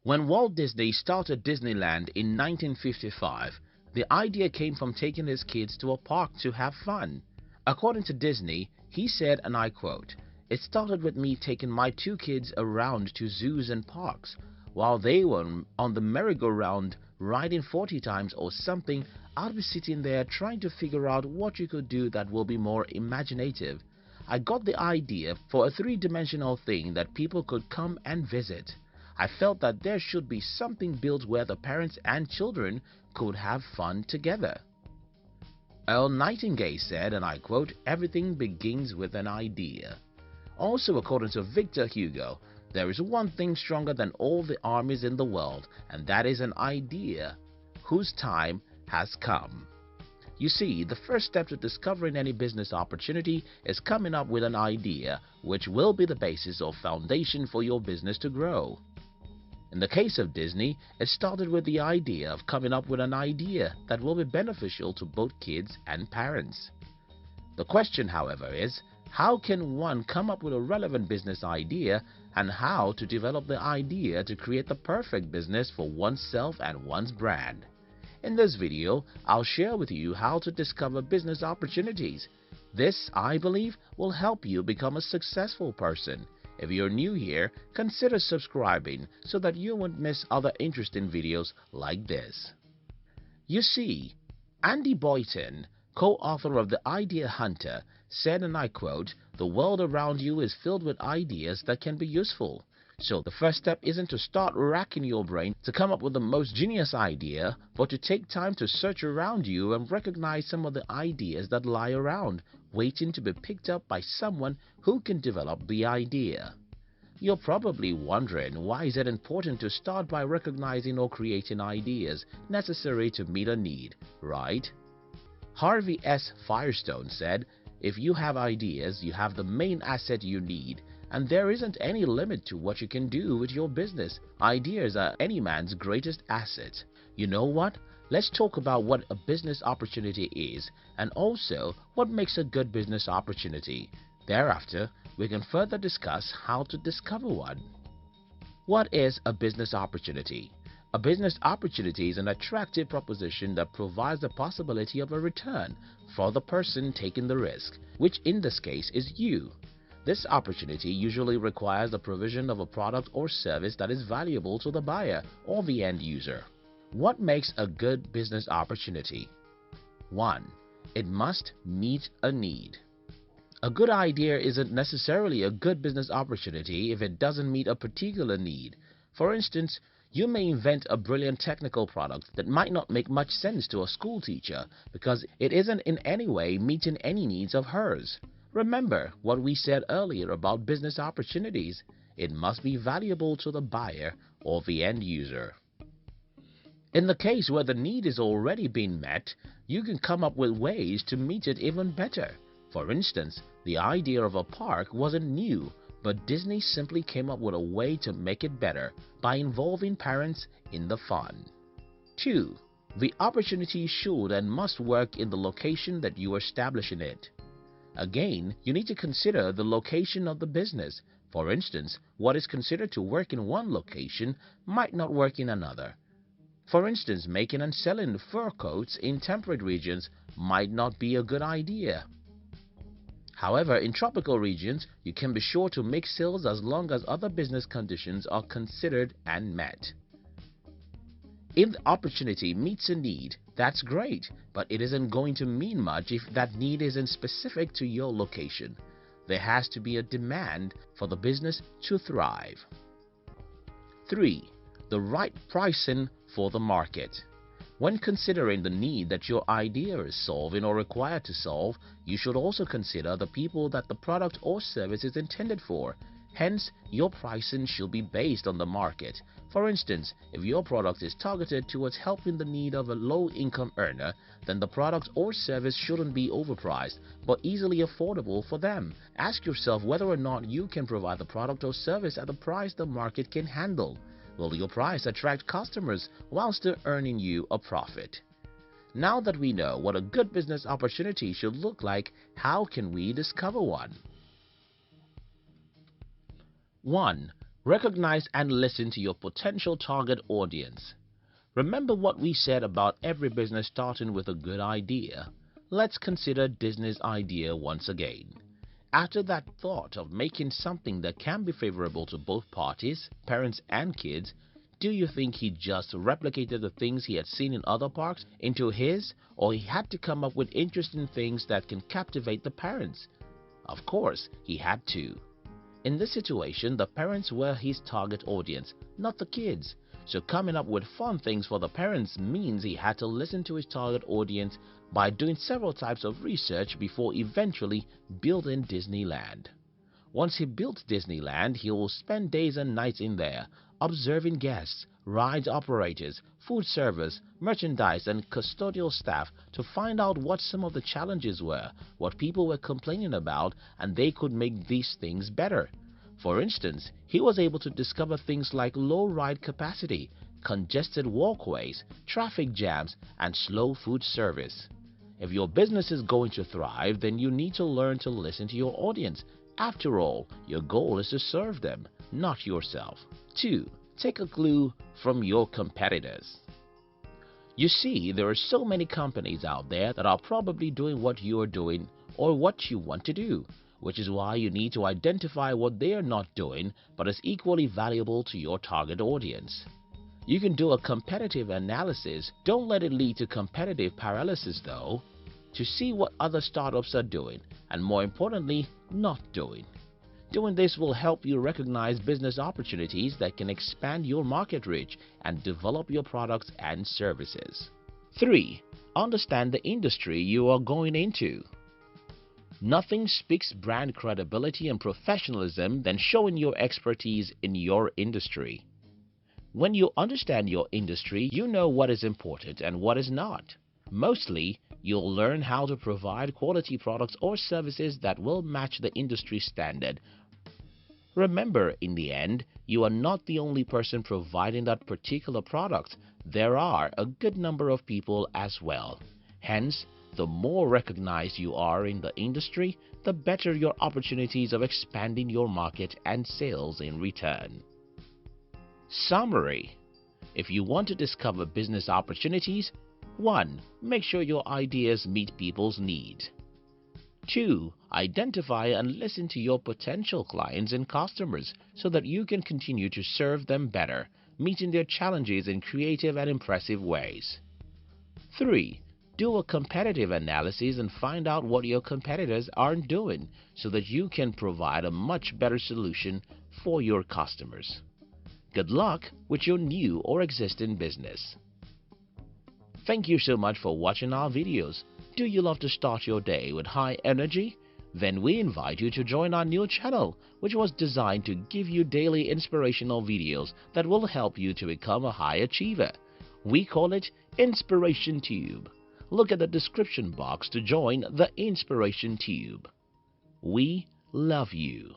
When Walt Disney started Disneyland in 1955, the idea came from taking his kids to a park to have fun. According to Disney, he said, and I quote, "It started with me taking my two kids around to zoos and parks. While they were on the merry-go-round riding 40 times or something, I'd be sitting there trying to figure out what you could do that will be more imaginative. I got the idea for a three-dimensional thing that people could come and visit. I felt that there should be something built where the parents and children could have fun together." Earl Nightingale said, and I quote, "Everything begins with an idea." Also, according to Victor Hugo, there is one thing stronger than all the armies in the world, and that is an idea whose time has come. You see, the first step to discovering any business opportunity is coming up with an idea, which will be the basis or foundation for your business to grow. In the case of Disney, it started with the idea of coming up with an idea that will be beneficial to both kids and parents. The question, however, is how can one come up with a relevant business idea, and how to develop the idea to create the perfect business for oneself and one's brand. In this video, I'll share with you how to discover business opportunities. This, I believe, will help you become a successful person. If you're new here, consider subscribing so that you won't miss other interesting videos like this. You see, Andy Boynton, co-author of The Idea Hunter, said, and I quote, "The world around you is filled with ideas that can be useful. So the first step isn't to start racking your brain to come up with the most genius idea, but to take time to search around you and recognize some of the ideas that lie around, waiting to be picked up by someone who can develop the idea." You're probably wondering, why is it important to start by recognizing or creating ideas necessary to meet a need, right? Harvey S. Firestone said, "If you have ideas, you have the main asset you need. And there isn't any limit to what you can do with your business. Ideas are any man's greatest asset." You know what? Let's talk about what a business opportunity is, and also what makes a good business opportunity. Thereafter, we can further discuss how to discover one. What is a business opportunity? A business opportunity is an attractive proposition that provides the possibility of a return for the person taking the risk, which in this case is you. This opportunity usually requires the provision of a product or service that is valuable to the buyer or the end user. What makes a good business opportunity? 1. It must meet a need. A good idea isn't necessarily a good business opportunity if it doesn't meet a particular need. For instance, you may invent a brilliant technical product that might not make much sense to a school teacher because it isn't in any way meeting any needs of hers. Remember what we said earlier about business opportunities. It must be valuable to the buyer or the end user. In the case where the need is already being met, you can come up with ways to meet it even better. For instance, the idea of a park wasn't new, but Disney simply came up with a way to make it better by involving parents in the fun. 2. The opportunity should and must work in the location that you are establishing it. Again, you need to consider the location of the business. For instance, what is considered to work in one location might not work in another. For instance, making and selling fur coats in temperate regions might not be a good idea. However, in tropical regions, you can be sure to make sales as long as other business conditions are considered and met. If the opportunity meets a need, that's great, but it isn't going to mean much if that need isn't specific to your location. There has to be a demand for the business to thrive. 3. The right pricing for the market. When considering the need that your idea is solving or required to solve, you should also consider the people that the product or service is intended for. Hence, your pricing should be based on the market. For instance, if your product is targeted towards helping the need of a low-income earner, then the product or service shouldn't be overpriced, but easily affordable for them. Ask yourself whether or not you can provide the product or service at the price the market can handle. Will your price attract customers while still earning you a profit? Now that we know what a good business opportunity should look like, how can we discover one? 1. Recognize and listen to your potential target audience. Remember what we said about every business starting with a good idea? Let's consider Disney's idea once again. After that thought of making something that can be favorable to both parties, parents and kids, do you think he just replicated the things he had seen in other parks into his, or he had to come up with interesting things that can captivate the parents? Of course, he had to. In this situation, the parents were his target audience, not the kids. So coming up with fun things for the parents means he had to listen to his target audience by doing several types of research before eventually building Disneyland. Once he built Disneyland, he will spend days and nights in there, observing guests, ride operators, food servers, merchandise and custodial staff to find out what some of the challenges were, what people were complaining about, and they could make these things better. For instance, he was able to discover things like low ride capacity, congested walkways, traffic jams, and slow food service. If your business is going to thrive, then you need to learn to listen to your audience. After all, your goal is to serve them, not yourself. 2. Take a clue from your competitors. You see, there are so many companies out there that are probably doing what you are doing or what you want to do, which is why you need to identify what they are not doing but is equally valuable to your target audience. You can do a competitive analysis. Don't let it lead to competitive paralysis though, to see what other startups are doing and, more importantly, not doing. Doing this will help you recognize business opportunities that can expand your market reach and develop your products and services. 3. Understand the industry you are going into. Nothing speaks brand credibility and professionalism than showing your expertise in your industry. When you understand your industry, you know what is important and what is not. Mostly, you'll learn how to provide quality products or services that will match the industry standard. Remember, in the end, you are not the only person providing that particular product. There are a good number of people as well. Hence, the more recognized you are in the industry, the better your opportunities of expanding your market and sales in return. Summary: if you want to discover business opportunities, 1. Make sure your ideas meet people's needs. 2. Identify and listen to your potential clients and customers so that you can continue to serve them better, meeting their challenges in creative and impressive ways. 3. Do a competitive analysis and find out what your competitors aren't doing so that you can provide a much better solution for your customers. Good luck with your new or existing business. Thank you so much for watching our videos. Do you love to start your day with high energy? Then we invite you to join our new channel, which was designed to give you daily inspirational videos that will help you to become a high achiever. We call it Inspiration Tube. Look at the description box to join the Inspiration Tube. We love you.